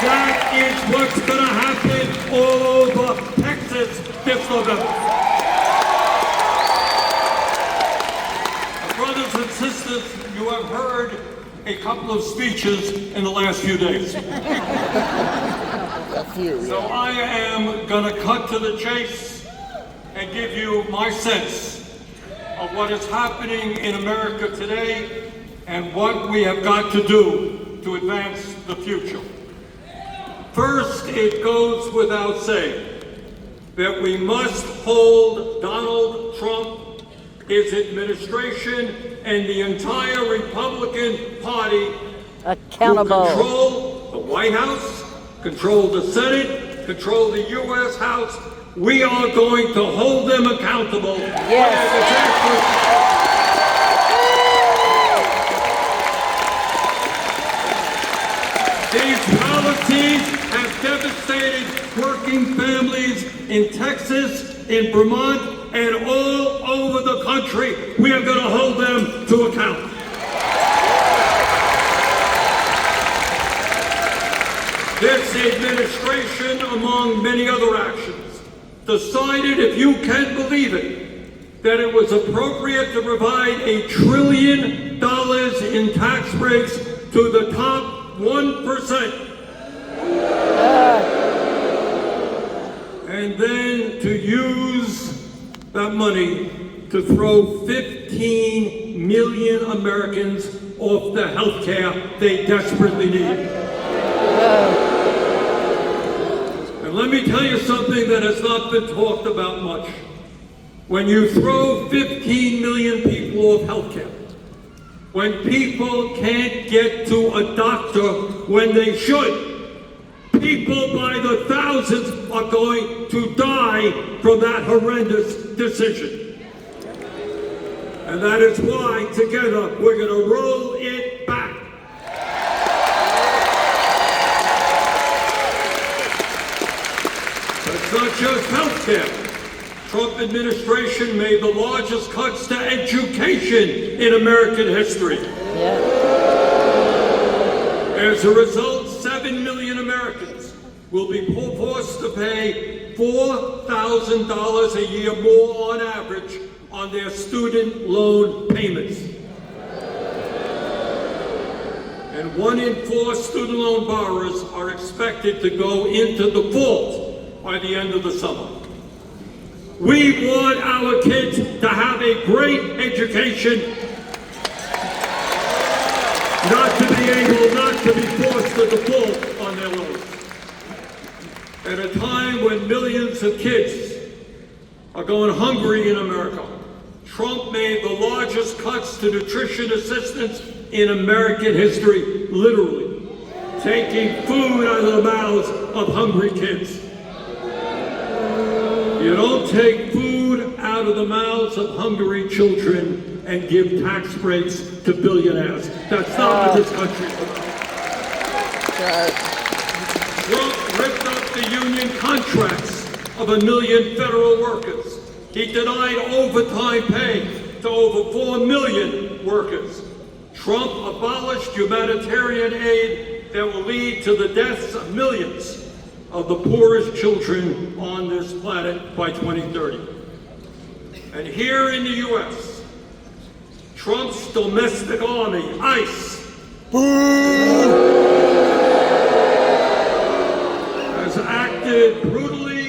That is what's going to happen all over Texas this November. Brothers and sisters, you have heard a couple of speeches in the last few days. So I am going to cut to the chase and give you my sense of what is happening in America today and what we have got to do to advance the future. First, it goes without saying that we must hold Donald Trump, his administration, and the entire Republican Party accountable. Who control the White House, control the Senate, control the U.S. House. We are going to hold them accountable. Yes. These policies have devastated working families in Texas, in Vermont, and all over the country. We are going to hold them to account. This administration, among many other actions, decided, if you can believe it, that it was appropriate to provide $1 trillion in tax breaks to the top 1%. And then to use that money to throw 15 million Americans off the health care they desperately need. And let me tell you something that has not been talked about much. When you throw 15 million people off health care, when people can't get to a doctor when they should, people by the thousands are going to die from that horrendous decision. And that is why, together, we're going to roll it back. It's not just health care. Trump administration made the largest cuts to education in American history. Yeah. As a result, 7 million Americans will be forced to pay $4,000 a year more on average on their student loan payments. And 1 in 4 student loan borrowers are expected to go into default by the end of the summer. We want our kids to have a great education, not to be forced to default on their loans. At a time when millions of kids are going hungry in America, Trump made the largest cuts to nutrition assistance in American history, literally, taking food out of the mouths of hungry kids. You don't take food out of the mouths of hungry children and give tax breaks to billionaires. That's not what this country's about. Trump ripped up the union contracts of 1 million federal workers. He denied overtime pay to over 4 million workers. Trump abolished humanitarian aid that will lead to the deaths of millions of the poorest children on this planet by 2030. And here in the U.S., Trump's domestic army, ICE, has acted brutally